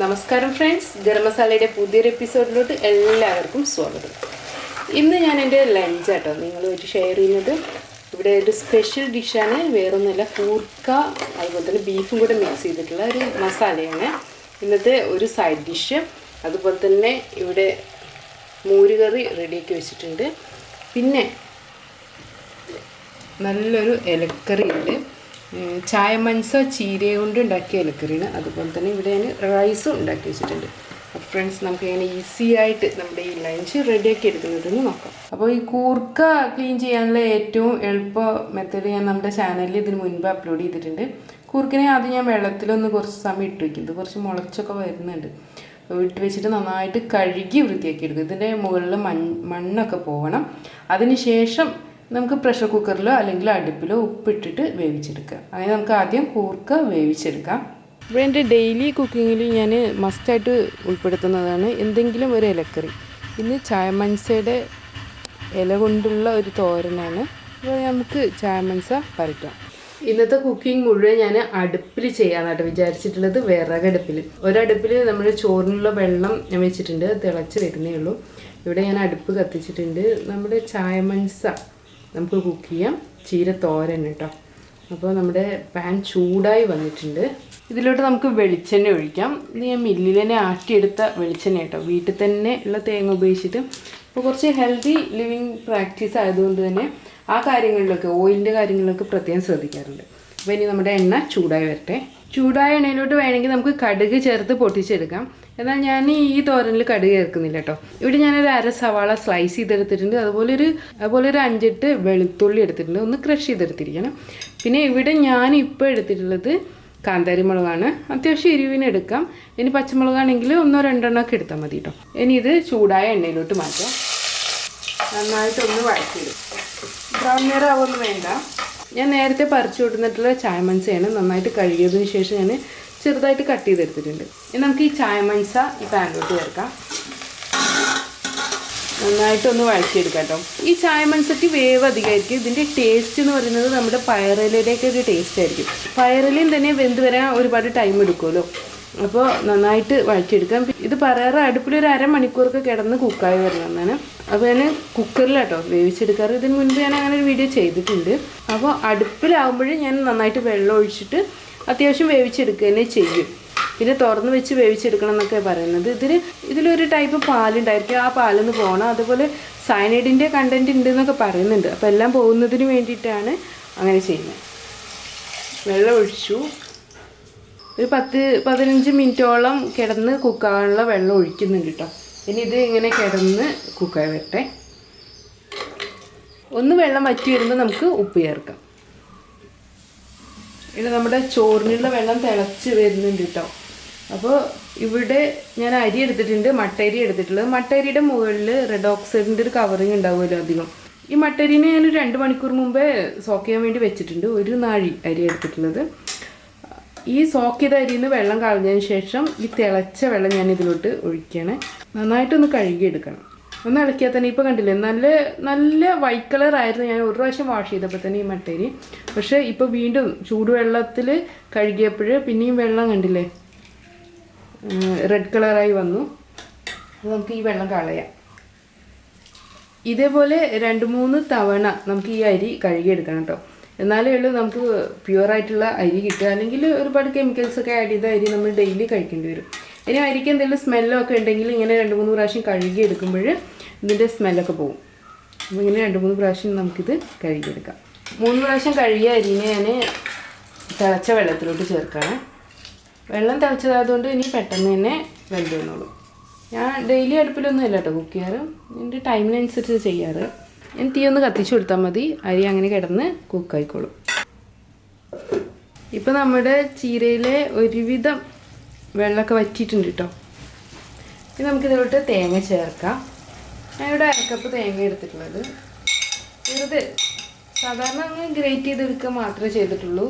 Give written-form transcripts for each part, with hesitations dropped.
നമസ്കാരം ഫ്രണ്ട്സ്, ഗരം മസാലയുടെ പുതിയൊരു എപ്പിസോഡിലോട്ട് എല്ലാവർക്കും സ്വാഗതം. ഇന്ന് ഞാൻ എൻ്റെ ലഞ്ച് ആട്ടോ നിങ്ങളുമായിട്ട് ഷെയർ ചെയ്യുന്നത്. ഇവിടെ ഒരു സ്പെഷ്യൽ ഡിഷാണ്, വേറൊന്നുമില്ല, കൂർക്ക അതുപോലെ തന്നെ ബീഫും കൂടെ മിക്സ് ചെയ്തിട്ടുള്ള ഒരു മസാലയാണ് ഇന്നത്തെ ഒരു സൈഡ് ഡിഷ്. അതുപോലെ തന്നെ ഇവിടെ മോരുകറി റെഡിയാക്കി വെച്ചിട്ടുണ്ട്. പിന്നെ നല്ലൊരു ഇലക്കറി ഉണ്ട്, ചായമൻസ ചീര കൊണ്ട് ഉണ്ടാക്കിയ ഇലക്കറിയാണ്. അതുപോലെ തന്നെ ഇവിടെ ഞാൻ റൈസും ഉണ്ടാക്കി വെച്ചിട്ടുണ്ട്. അപ്പോൾ ഫ്രണ്ട്സ്, നമുക്ക് എങ്ങനെ ഈസി ആയിട്ട് നമ്മുടെ ഈ ലഞ്ച് റെഡിയാക്കി എടുക്കുന്നതെന്ന് നോക്കാം. അപ്പോൾ ഈ കൂർക്ക ക്ലീൻ ചെയ്യാനുള്ള ഏറ്റവും എളുപ്പ മെത്തേഡ് ഞാൻ നമ്മുടെ ചാനലിൽ ഇതിന് മുൻപ് അപ്ലോഡ് ചെയ്തിട്ടുണ്ട്. കൂർക്കിനെ ആദ്യം ഞാൻ വെള്ളത്തിലൊന്ന് കുറച്ച് സമയം ഇട്ട് വയ്ക്കും. ഇത് കുറച്ച് മുളച്ചൊക്കെ വരുന്നുണ്ട്. ഇട്ട് വെച്ചിട്ട് നന്നായിട്ട് കഴുകി വൃത്തിയാക്കി എടുക്കും. ഇതിൻ്റെ മുകളിൽ മണ്ണൊക്കെ പോകണം. അതിന് ശേഷം നമുക്ക് പ്രഷർ കുക്കറിലോ അല്ലെങ്കിൽ അടുപ്പിലോ ഉപ്പിട്ടിട്ട് വേവിച്ചെടുക്കാം. അങ്ങനെ നമുക്ക് ആദ്യം കൂർക്ക വേവിച്ചെടുക്കാം. ഇവിടെ എൻ്റെ ഡെയിലി കുക്കിങ്ങിൽ ഞാൻ മസ്റ്റായിട്ട് ഉൾപ്പെടുത്തുന്നതാണ് എന്തെങ്കിലും ഒരു ഇലക്കറി. ഇന്ന് ചായമൻസയുടെ ഇല കൊണ്ടുള്ള ഒരു തോരനാണ്. അപ്പോൾ നമുക്ക് ചായമൻസ പരട്ടാം. ഇന്നത്തെ കുക്കിംഗ് മുഴുവൻ ഞാൻ അടുപ്പിൽ ചെയ്യാനായിട്ട് വിചാരിച്ചിട്ടുള്ളത്. വിറകടുപ്പിൽ ഒരടുപ്പിൽ നമ്മൾ ചോറിനുള്ള വെള്ളം ഞാൻ വെച്ചിട്ടുണ്ട്, തിളച്ച് വരുന്നേ ഉള്ളൂ. ഇവിടെ ഞാൻ അടുപ്പ് കത്തിച്ചിട്ടുണ്ട്. നമ്മുടെ ചായമൻസ നമുക്ക് കുക്ക് ചെയ്യാം. ചീര തോരൻ കേട്ടോ. അപ്പോൾ നമ്മുടെ പാൻ ചൂടായി വന്നിട്ടുണ്ട്. ഇതിലോട്ട് നമുക്ക് വെളിച്ചെണ്ണ ഒഴിക്കാം. ഇത് ഞാൻ മില്ലിൽ തന്നെ ആട്ടിയെടുത്ത വെളിച്ചെണ്ണ കേട്ടോ, വീട്ടിൽ തന്നെ ഉള്ള തേങ്ങ ഉപയോഗിച്ചിട്ട്. അപ്പോൾ കുറച്ച് ഹെൽത്തി ലിവിങ് പ്രാക്ടീസ് ആയതുകൊണ്ട് തന്നെ ആ കാര്യങ്ങളിലൊക്കെ, ഓയിലിൻ്റെ കാര്യങ്ങളിലൊക്കെ പ്രത്യേകം ശ്രദ്ധിക്കാറുണ്ട്. അപ്പോൾ ഇനി നമ്മുടെ എണ്ണ ചൂടായി വരട്ടെ. ചൂടായ എണ്ണയിലോട്ട് വേണമെങ്കിൽ നമുക്ക് കടുക് ചേർത്ത് പൊട്ടിച്ചെടുക്കാം. എന്നാൽ ഞാൻ ഈ തോരനിൽ കടുക് ചേർക്കുന്നില്ല കേട്ടോ. ഇവിടെ ഞാനൊരു അര സവാള സ്ലൈസ് ചെയ്തെടുത്തിട്ടുണ്ട്. അതുപോലെ ഒരു 5-8 വെളുത്തുള്ളി എടുത്തിട്ടുണ്ട്, ഒന്ന് ക്രഷ് ചെയ്തെടുത്തിരിക്കണം. പിന്നെ ഇവിടെ ഞാനിപ്പോൾ എടുത്തിട്ടുള്ളത് കാന്താരി മുളകാണ്. അത്യാവശ്യം എരിവിന് എടുക്കാം. ഇനി പച്ചമുളകാണെങ്കിൽ 1-2 ഒക്കെ എടുത്താൽ മതി കേട്ടോ. ഇനി ഇത് ചൂടായ എണ്ണയിലോട്ട് മാറ്റാം. നന്നായിട്ടൊന്ന് വഴറ്റിയിടും. ബ്രൗൺ നിറം ആവുമൊന്നും വേണ്ട. ഞാൻ നേരത്തെ പറിച്ചു കൊടുത്തിട്ടുള്ള ചായമൻസയാണ്. നന്നായിട്ട് കഴുകിയതിന് ശേഷം ഞാൻ ചെറുതായിട്ട് കട്ട് ചെയ്തെടുത്തിട്ടുണ്ട്. ഇനി നമുക്ക് ഈ ചായമൻസ ഈ പാനിലോട്ട് ചേർക്കാം. നന്നായിട്ടൊന്ന് വഴറ്റിയെടുക്കാം കേട്ടോ. ഈ ചായമൻസയ്ക്ക് വേവ് അധികമായിരിക്കും. ഇതിൻ്റെ ടേസ്റ്റ് എന്ന് പറയുന്നത് നമ്മുടെ പയറിലയുടെയൊക്കെ ഒരു ടേസ്റ്റ് ആയിരിക്കും. പയറിലയും തന്നെ വെന്ത് വരാൻ ഒരുപാട് ടൈം എടുക്കുമല്ലോ. അപ്പോൾ നന്നായിട്ട് വഴറ്റിയെടുക്കാം. ഇത് പറയാറ് അടുപ്പിലൊരു അരമണിക്കൂറൊക്കെ കിടന്ന് കുക്കായി വരണമെന്നാണ്. അപ്പോൾ ഞാൻ കുക്കറിലാട്ടോ വേവിച്ചെടുക്കാറ്. ഇതിന് മുൻപ് ഞാൻ അങ്ങനെ ഒരു വീഡിയോ ചെയ്തിട്ടുണ്ട്. അപ്പോൾ അടുപ്പിലാവുമ്പോഴേ ഞാൻ നന്നായിട്ട് വെള്ളം ഒഴിച്ചിട്ട് അത്യാവശ്യം വേവിച്ചെടുക്കുക തന്നെ ചെയ്യും. പിന്നെ തുറന്ന് വെച്ച് വേവിച്ചെടുക്കണം എന്നൊക്കെ പറയുന്നത്. ഇതിലൊരു ടൈപ്പ് പാലുണ്ടായിരിക്കും, ആ പാലിന്ന് പോകണം. അതുപോലെ സയനൈഡിൻ്റെ കണ്ടൻറ്റ് ഉണ്ടെന്നൊക്കെ പറയുന്നുണ്ട്. അപ്പോൾ എല്ലാം പോകുന്നതിന് വേണ്ടിയിട്ടാണ് അങ്ങനെ ചെയ്യുന്നത്. വെള്ളം ഒഴിച്ചു. ഒരു 10-15 മിനിറ്റോളം കിടന്ന് കുക്കാനുള്ള വെള്ളം ഒഴിക്കുന്നുണ്ട് കേട്ടോ. ഇനി ഇത് ഇങ്ങനെ കിടന്ന് കുക്കായി വരട്ടെ. ഒന്ന് വെള്ളം വറ്റി വരുമ്പോൾ നമുക്ക് ഉപ്പ് ചേർക്കാം. ഇത് നമ്മുടെ ചോറിനുള്ള വെള്ളം തിളച്ച് വരുന്നുണ്ട് കേട്ടോ. അപ്പോൾ ഇവിടെ ഞാൻ അരി എടുത്തിട്ടുണ്ട്, മട്ടരി എടുത്തിട്ടുള്ളത്. മട്ടരിയുടെ മുകളിൽ റെഡ് ഓക്സൈഡിൻ്റെ ഒരു കവറിങ് ഉണ്ടാവുമല്ലോ അധികം. ഈ മട്ടരിനെ ഞാൻ 2 മണിക്കൂർ മുമ്പേ സോക്ക് ചെയ്യാൻ വേണ്ടി വെച്ചിട്ടുണ്ട്. 1 നാഴി അരി എടുത്തിട്ടുള്ളത്. ഈ സോക്ക് ചെയ്ത അരിയിൽ നിന്ന് വെള്ളം കളഞ്ഞതിന് ശേഷം ഈ തിളച്ച വെള്ളം ഞാൻ ഇതിലോട്ട് ഒഴിക്കുകയാണ്. നന്നായിട്ടൊന്ന് കഴുകിയെടുക്കണം. ഒന്ന് ഇളക്കിയാൽ തന്നെ ഇപ്പോൾ കണ്ടില്ലേ, നല്ല വൈറ്റ് കളറായിരുന്നു. ഞാൻ ഒരു പ്രാവശ്യം വാഷ് ചെയ്തപ്പോൾ തന്നെ ഈ മട്ടരി. പക്ഷേ ഇപ്പോൾ വീണ്ടും ചൂടുവെള്ളത്തിൽ കഴുകിയപ്പോൾ പിന്നെയും വെള്ളം കണ്ടില്ലേ, റെഡ് കളറായി വന്നു. അത് നമുക്ക് ഈ വെള്ളം കളയാം. ഇതേപോലെ 2-3 തവണ നമുക്ക് ഈ അരി കഴുകിയെടുക്കണം കേട്ടോ. എന്നാലേ ഉള്ളൂ നമുക്ക് പ്യുവറായിട്ടുള്ള അരി കിട്ടുക. അല്ലെങ്കിൽ ഒരുപാട് കെമിക്കൽസൊക്കെ ആഡ് ചെയ്ത അരി നമ്മൾ ഡെയിലി കഴിക്കേണ്ടി വരും. ഇനി അരിക്ക് എന്തെങ്കിലും സ്മെല്ലൊക്കെ ഉണ്ടെങ്കിൽ ഇങ്ങനെ 2-3 പ്രാവശ്യം കഴുകി എടുക്കുമ്പോൾ ഇതിൻ്റെ സ്മെല്ലൊക്കെ പോകും. അപ്പോൾ ഇങ്ങനെ 2-3 പ്രാവശ്യം നമുക്കിത് കഴുകിയെടുക്കാം. 3 പ്രാവശ്യം കഴുകിയ അരിനെ ഞാൻ തിളച്ച വെള്ളത്തിലോട്ട് ചേർക്കുകയാണ്. വെള്ളം തിളച്ചതായതുകൊണ്ട് ഇനി പെട്ടെന്ന് തന്നെ വെന്ത് വന്നോളും. ഞാൻ ഡെയിലി അടുപ്പിലൊന്നും ഇല്ല കേട്ടോ കുക്ക് ചെയ്യാറ്. എൻ്റെ ടൈമിനനുസരിച്ച് ചെയ്യാറ്. ഞാൻ തീ ഒന്ന് കത്തിച്ചു കൊടുത്താൽ മതി, അരി അങ്ങനെ കിടന്ന് കുക്കായിക്കോളും. ഇപ്പോൾ നമ്മുടെ ചീരയിലെ ഒരുവിധം വെള്ളമൊക്കെ വറ്റിയിട്ടുണ്ട് കേട്ടോ. ഇനി നമുക്കിതിലോട്ട് തേങ്ങ ചേർക്കാം. ഞാനിവിടെ 1 കപ്പ് തേങ്ങ എടുത്തിട്ടുള്ളത്. വെറുതെ സാധാരണ അങ്ങ് ഗ്രേറ്റ് ചെയ്തെടുക്കുക മാത്രമേ ചെയ്തിട്ടുള്ളൂ.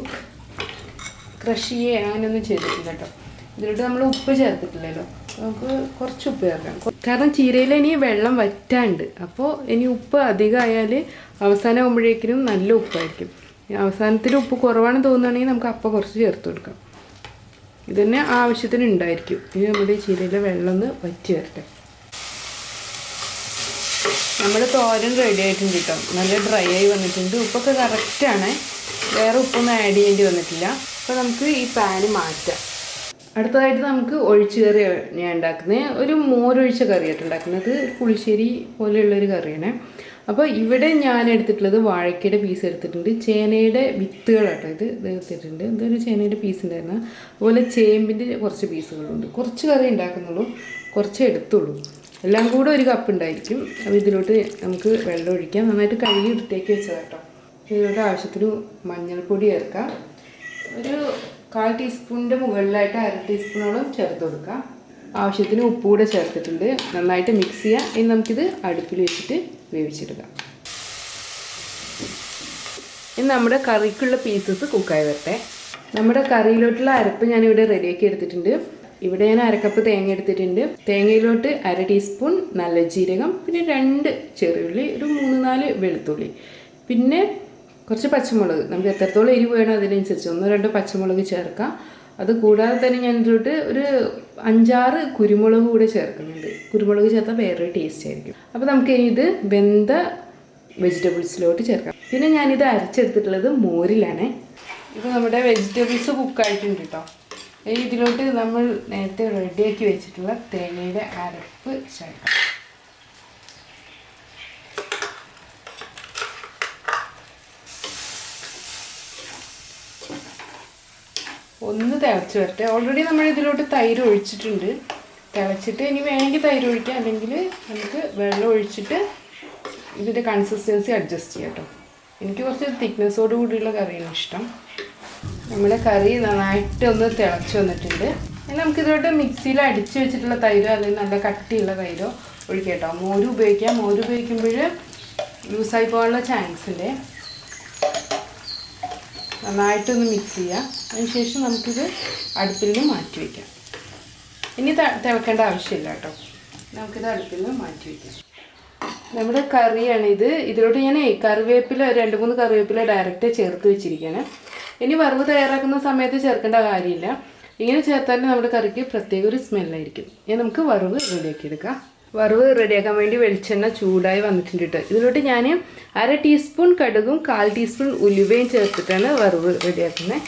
ക്രഷ് ചെയ്യുക അങ്ങനെയൊന്നും ചെയ്തിട്ടില്ല കേട്ടോ. ഇതിലോട്ട് നമ്മൾ ഉപ്പ് ചേർത്തിട്ടില്ലല്ലോ, നമുക്ക് കുറച്ച് ഉപ്പ് ചേർക്കാം. കാരണം ചീരയിൽ ഇനി വെള്ളം വറ്റാണ്ട്. അപ്പോൾ ഇനി ഉപ്പ് അധികമായാൽ അവസാനം ആകുമ്പോഴേക്കിനും നല്ല ഉപ്പായിരിക്കും. അവസാനത്തിൽ ഉപ്പ് കുറവാണെന്ന് തോന്നുകയാണെങ്കിൽ നമുക്ക് അപ്പം കുറച്ച് ചേർത്ത് കൊടുക്കാം. ഇതന്നെ ആവശ്യത്തിന് ഉണ്ടായിരിക്കും. ഇനി നമ്മുടെ ചീരയിലെ വെള്ളം ഒന്ന് വറ്റി വരട്ടെ. നമ്മുടെ തോരൻ റെഡി ആയിട്ടുണ്ട് കേട്ടോ. നല്ല ഡ്രൈ ആയി വന്നിട്ടുണ്ട്. ഉപ്പൊക്കെ കറക്റ്റാണ്, വേറെ ഉപ്പൊന്നും ആഡ് ചെയ്യേണ്ടി വന്നിട്ടില്ല. അപ്പോൾ നമുക്ക് ഈ പാന് മാറ്റാം. അടുത്തതായിട്ട് നമുക്ക് ഒഴിച്ച് കറിയാണ് ഞാൻ ഉണ്ടാക്കുന്നത്. ഒരു മോരൊഴിച്ച കറിയായിട്ട് ഉണ്ടാക്കുന്നത്. പുളിശ്ശേരി പോലെയുള്ളൊരു കറിയാണ്. അപ്പോൾ ഇവിടെ ഞാൻ എടുത്തിട്ടുള്ളത് വാഴക്കയുടെ പീസ് എടുത്തിട്ടുണ്ട്. ചേനയുടെ വിത്തുകളാട്ടോ ഇത് എടുത്തിട്ടുണ്ട്. ഇതൊരു ചേനയുടെ പീസ് ഉണ്ടായിരുന്നു. അതുപോലെ ചേമ്പിൻ്റെ കുറച്ച് പീസുകളുണ്ട്. കുറച്ച് കറി ഉണ്ടാക്കുന്നുള്ളൂ, കുറച്ച് എടുത്തുള്ളൂ. എല്ലാം കൂടെ ഒരു കപ്പ് ഉണ്ടായിരിക്കും. അപ്പോൾ ഇതിലോട്ട് നമുക്ക് വെള്ളം ഒഴിക്കാം. നന്നായിട്ട് കഴുകി വൃത്തിയാക്കി വെച്ചതാണ് കേട്ടോ. ഇതിലോട്ട് ആവശ്യത്തിന് മഞ്ഞൾപ്പൊടി ചേർക്കാം. ഒരു 1/4 ടീസ്പൂണിൻ്റെ മുകളിലായിട്ട് 1/2 ടീസ്പൂണോളം ചേർത്ത് കൊടുക്കാം. ആവശ്യത്തിന് ഉപ്പ് കൂടെ ചേർത്തിട്ടുണ്ട്. നന്നായിട്ട് മിക്സ് ചെയ്യാം. ഇനി നമുക്കിത് അടുപ്പിൽ വെച്ചിട്ട് വേവിച്ചെടുക്കാം. ഇനി നമ്മുടെ കറിക്കുള്ള പീസസ് കുക്കായി വരട്ടെ. നമ്മുടെ കറിയിലോട്ടുള്ള അരപ്പ് ഞാനിവിടെ റെഡിയാക്കി എടുത്തിട്ടുണ്ട്. ഇവിടെ ഞാൻ 1/2 കപ്പ് തേങ്ങ എടുത്തിട്ടുണ്ട്. തേങ്ങയിലോട്ട് 1/2 ടീസ്പൂൺ നല്ല ജീരകം, പിന്നെ 2 ചെറിയുള്ളി, ഒരു 3-4 വെളുത്തുള്ളി, പിന്നെ കുറച്ച് പച്ചമുളക്. നമുക്ക് എത്രത്തോളം എരിവ് വേണം അതിനനുസരിച്ച് 1-2 പച്ചമുളക് ചേർക്കാം. അത് കൂടാതെ തന്നെ ഞാൻ ഇതിലോട്ട് ഒരു 5-6 കുരുമുളക് കൂടെ ചേർക്കുന്നുണ്ട്. കുരുമുളക് ചേർത്താൽ വേറൊരു ടേസ്റ്റ് ആയിരിക്കും. അപ്പോൾ നമുക്ക് ഇത് വെന്ത വെജിറ്റബിൾസിലോട്ട് ചേർക്കാം. പിന്നെ ഞാനിത് അരച്ചെടുത്തിട്ടുള്ളത് മോരിലാണ്. ഇപ്പോൾ നമ്മുടെ വെജിറ്റബിൾസ് കുക്കായിട്ടുണ്ട് കേട്ടോ. ഇതിലോട്ട് നമ്മൾ നേരത്തെ റെഡിയാക്കി വെച്ചിട്ടുള്ള തേങ്ങയുടെ അരപ്പ് ചേർക്കാം. ഒന്ന് തിളച്ച് വരട്ടെ. ഓൾറെഡി നമ്മൾ ഇതിലോട്ട് തൈര് ഒഴിച്ചിട്ടുണ്ട്. തിളച്ചിട്ട് ഇനി വേണമെങ്കിൽ തൈര് ഒഴിക്കാം, അല്ലെങ്കിൽ നമുക്ക് വെള്ളം ഒഴിച്ചിട്ട് ഇതിൻ്റെ കൺസിസ്റ്റൻസി അഡ്ജസ്റ്റ് ചെയ്യാം കേട്ടോ. എനിക്ക് കുറച്ച് തിക്നെസ്സോട് കൂടിയുള്ള കറിയാണ് ഇഷ്ടം. നമ്മുടെ കറി നന്നായിട്ട് ഒന്ന് തിളച്ച് വന്നിട്ടുണ്ട്. ഇനി നമുക്കിതിലോട്ട് മിക്സിയിൽ അടിച്ച് വെച്ചിട്ടുള്ള തൈരോ അല്ലെങ്കിൽ നല്ല കട്ടിയുള്ള തൈരോ ഒഴിക്കാം കേട്ടോ. മോര് ഉപയോഗിക്കാം. മോര് ഉപയോഗിക്കുമ്പോൾ ലൂസായി പോകാനുള്ള ചാൻസ് ഉണ്ട്. നന്നായിട്ടൊന്ന് മിക്സ് ചെയ്യാം. അതിനുശേഷം നമുക്കിത് അടുപ്പിൽ നിന്ന് മാറ്റി വയ്ക്കാം. ഇനി തിളക്കേണ്ട ആവശ്യമില്ല കേട്ടോ. നമുക്കിത് അടുപ്പിൽ നിന്ന് മാറ്റി വയ്ക്കാം. നമ്മുടെ കറിയാണിത്. ഇതിലോട്ട് ഞാൻ കറിവേപ്പില 2-3 കറിവേപ്പില ഡയറക്റ്റ് ചേർത്ത് വെച്ചിരിക്കുകയാണ്. ഇനി വറവ് തയ്യാറാക്കുന്ന സമയത്ത് ചേർക്കേണ്ട കാര്യമില്ല. ഇങ്ങനെ ചേർത്താൽ നമ്മുടെ കറിക്ക് പ്രത്യേക ഒരു സ്മെല്ലായിരിക്കും. ഇനി നമുക്ക് വറവ് റെഡിയാക്കി എടുക്കാം. വറവ് റെഡിയാക്കാൻ വേണ്ടി വെളിച്ചെണ്ണ ചൂടായി വന്നിട്ടുണ്ട് കേട്ടോ. ഇതിലോട്ട് ഞാൻ 1/2 ടീസ്പൂൺ കടുകും 1/4 ടീസ്പൂൺ ഉലുവയും ചേർത്തിട്ടാണ് വറവ് റെഡിയാക്കുന്നത്.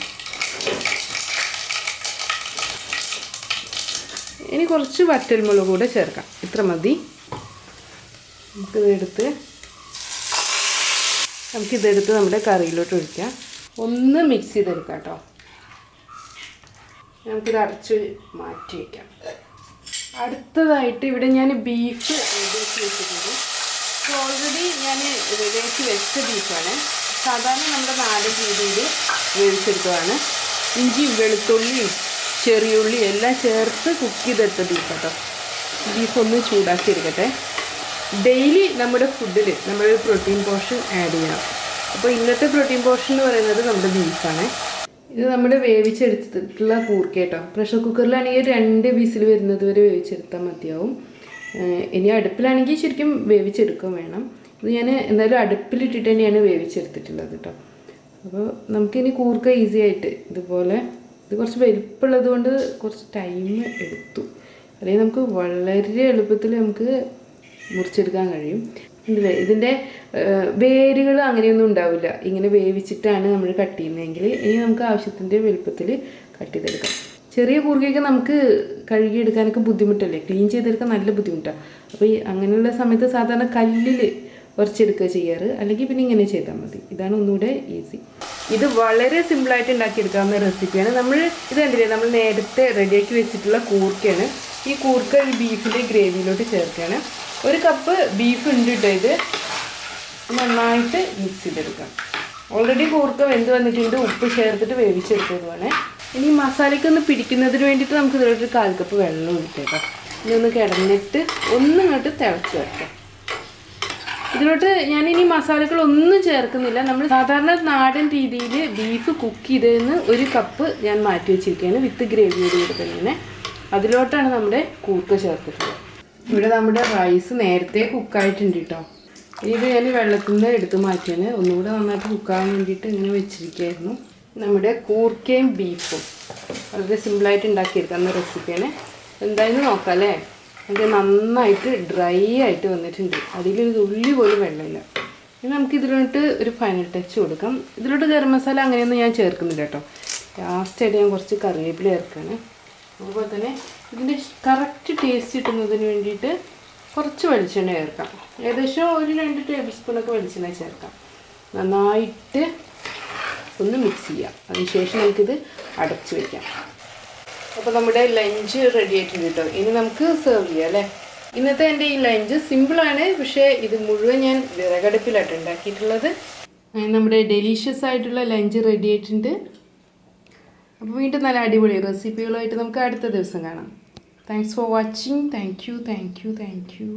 ഇനി കുറച്ച് വറ്റൽമുളക് കൂടെ ചേർക്കാം. ഇത്ര മതി. നമുക്കിതെടുത്ത് നമ്മുടെ കറിയിലോട്ട് ഒഴിക്കാം. ഒന്ന് മിക്സ് ചെയ്തെടുക്കാം കേട്ടോ. നമുക്കിത് അടച്ച് മാറ്റി വയ്ക്കാം. അടുത്തതായിട്ട് ഇവിടെ ഞാൻ ബീഫ് റെഡിയാക്കി വെച്ചിട്ടുണ്ട്. ഓൾറെഡി ഞാൻ റെഡിയാക്കി വെച്ച ബീഫാണ്. സാധാരണ നമ്മുടെ നാടൻ രീതിയിൽ വേവിച്ചെടുത്തതാണ്. ഇഞ്ചി, വെളുത്തുള്ളി, ചെറിയുള്ളി എല്ലാം ചേർത്ത് കുക്ക് ചെയ്തെടുത്ത ബീഫ് കേട്ടോ. ബീഫ് ഒന്ന് ചൂടാക്കി എടുക്കട്ടെ. ഡെയിലി നമ്മുടെ ഫുഡിൽ നമ്മൾ പ്രോട്ടീൻ പോർഷൻ ആഡ് ചെയ്യണം. അപ്പോൾ ഇന്നത്തെ പ്രോട്ടീൻ പോർഷൻ എന്ന് പറയുന്നത് നമ്മുടെ ബീഫാണ്. ഇത് നമ്മുടെ വേവിച്ചെടുത്തിട്ടുള്ള കൂർക്ക കേട്ടോ. പ്രഷർ കുക്കറിലാണെങ്കിൽ 2 വിസിൽ വരുന്നത് വരെ വേവിച്ചെടുത്താൽ മതിയാവും. ഇനി അടുപ്പിലാണെങ്കിൽ ശരിക്കും വേവിച്ചെടുക്കുകയും വേണം. ഇത് ഞാൻ എന്തായാലും അടുപ്പിലിട്ടിട്ട് തന്നെയാണ് വേവിച്ചെടുത്തിട്ടുള്ളത് കേട്ടോ. അപ്പോൾ നമുക്കിനി കൂർക്ക ഈസി ആയിട്ട് ഇതുപോലെ, ഇത് കുറച്ച് വലിപ്പമുള്ളത് കൊണ്ട് കുറച്ച് ടൈം എടുത്തു. അല്ലെങ്കിൽ നമുക്ക് വളരെ എളുപ്പത്തിൽ നമുക്ക് മുറിച്ചെടുക്കാൻ കഴിയും. ഇതിൻ്റെ വേരുകൾ അങ്ങനെയൊന്നും ഉണ്ടാവില്ല. ഇങ്ങനെ വേവിച്ചിട്ടാണ് നമ്മൾ കട്ട് ചെയ്യുന്നതെങ്കിൽ. ഇനി നമുക്ക് ആവശ്യത്തിൻ്റെ വലുപ്പത്തിൽ കട്ട് ചെയ്തെടുക്കാം. ചെറിയ കൂർക്കയൊക്കെ നമുക്ക് കഴുകിയെടുക്കാനൊക്കെ ബുദ്ധിമുട്ടല്ലേ, ക്ലീൻ ചെയ്തെടുക്കാൻ നല്ല ബുദ്ധിമുട്ടാണ്. അപ്പോൾ ഈ അങ്ങനെയുള്ള സമയത്ത് സാധാരണ കല്ലിൽ ഉറച്ചെടുക്കുക ചെയ്യാറ്, അല്ലെങ്കിൽ പിന്നെ ഇങ്ങനെ ചെയ്താൽ മതി. ഇതാണ് ഒന്നുകൂടെ ഈസി. ഇത് വളരെ സിമ്പിളായിട്ട് ഉണ്ടാക്കിയെടുക്കാവുന്ന റെസിപ്പിയാണ്. ഇത് കണ്ടില്ലേ, നമ്മൾ നേരത്തെ റെഡിയാക്കി വെച്ചിട്ടുള്ള കൂർക്കയാണ്. ഈ കൂർക്ക ഈ ബീഫിൻ്റെ ഗ്രേവിയിലോട്ട് ചേർക്കുകയാണ്. 1 കപ്പ് ബീഫ് ഉണ്ട് കേട്ടോ. ഇത് നന്നായിട്ട് മിക്സ് ചെയ്തെടുക്കാം. ഓൾറെഡി കൂർക്ക വെന്ത് വന്നിട്ടുണ്ട്. ഉപ്പ് ചേർത്തിട്ട് വേവിച്ചെടുത്തതുമാണ്. ഇനി മസാലയ്ക്കൊന്ന് പിടിക്കുന്നതിന് വേണ്ടിയിട്ട് നമുക്ക് ഇതിലോട്ട് 1/4 കപ്പ് വെള്ളം ഒഴിച്ചേക്കാം. ഇനി ഒന്ന് കിടന്നിട്ട് ഇങ്ങോട്ട് തിളച്ച് വയ്ക്കാം. ഇതിലോട്ട് ഞാനിനി മസാലകളൊന്നും ചേർക്കുന്നില്ല. നമ്മൾ സാധാരണ നാടൻ രീതിയിൽ ബീഫ് കുക്ക് ചെയ്തതിന് 1 കപ്പ് ഞാൻ മാറ്റി വെച്ചിരിക്കുകയാണ് വിത്ത് ഗ്രേവിയോട് കൂടി തന്നെ. അതിലോട്ടാണ് നമ്മുടെ കൂർക്ക ചേർത്തിട്ടുള്ളത്. ഇവിടെ നമ്മുടെ റൈസ് നേരത്തെ കുക്കായിട്ടുണ്ട് കേട്ടോ. ഇത് ഞാൻ വെള്ളത്തിൽ നിന്ന് എടുത്ത് മാറ്റിയാണ്. ഒന്നുകൂടെ നന്നായിട്ട് കുക്കാകാൻ വേണ്ടിയിട്ട് ഇങ്ങനെ വെച്ചിരിക്കുകയായിരുന്നു. നമ്മുടെ കൂർക്കയും ബീഫും വളരെ സിമ്പിളായിട്ട് ഉണ്ടാക്കിയെടുക്കാവുന്ന റെസിപ്പിയാണ്. എന്തായാലും നോക്കാം അല്ലേ. അത് നന്നായിട്ട് ഡ്രൈ ആയിട്ട് വന്നിട്ടുണ്ട്, അതിലൊരു തുള്ളി പോലും വെള്ളമില്ല. ഇനി നമുക്ക് ഇതിലോട്ട് ഒരു ഫൈനൽ ടച്ച് കൊടുക്കാം. ഇതിലോട്ട് ഗരം മസാല അങ്ങനെയൊന്നും ഞാൻ ചേർക്കുന്നില്ല കേട്ടോ. ലാസ്റ്റായിട്ട് ഞാൻ കുറച്ച് കറിവേപ്പില ചേർക്കുകയാണ്. അതുപോലെ തന്നെ ഇതിൻ്റെ കറക്റ്റ് ടേസ്റ്റ് കിട്ടുന്നതിന് വേണ്ടിയിട്ട് കുറച്ച് വെളിച്ചെണ്ണ ചേർക്കാം. ഏകദേശം ഒരു 2 ടേബിൾ സ്പൂണൊക്കെ വെളിച്ചെണ്ണ ചേർക്കാം. നന്നായിട്ട് ഒന്ന് മിക്സ് ചെയ്യാം. അതിനുശേഷം നമുക്കിത് അടച്ച് വയ്ക്കാം. അപ്പോൾ നമ്മുടെ ലഞ്ച് റെഡി ആയിട്ടുണ്ട് കേട്ടോ. ഇനി നമുക്ക് സെർവ് ചെയ്യാം അല്ലേ. ഇന്നത്തെ എൻ്റെ ഈ ലഞ്ച് സിമ്പിളാണ്, പക്ഷേ ഇത് മുഴുവൻ ഞാൻ വിറകടുപ്പിലായിട്ട് ഉണ്ടാക്കിയിട്ടുള്ളത്. നമ്മുടെ ഡെലീഷ്യസ് ആയിട്ടുള്ള ലഞ്ച് റെഡി ആയിട്ടുണ്ട്. അപ്പോൾ വീണ്ടും നല്ല അടിപൊളി റെസിപ്പികളുമായിട്ട് നമുക്ക് അടുത്ത ദിവസം കാണാം. Thanks for watching. Thank you.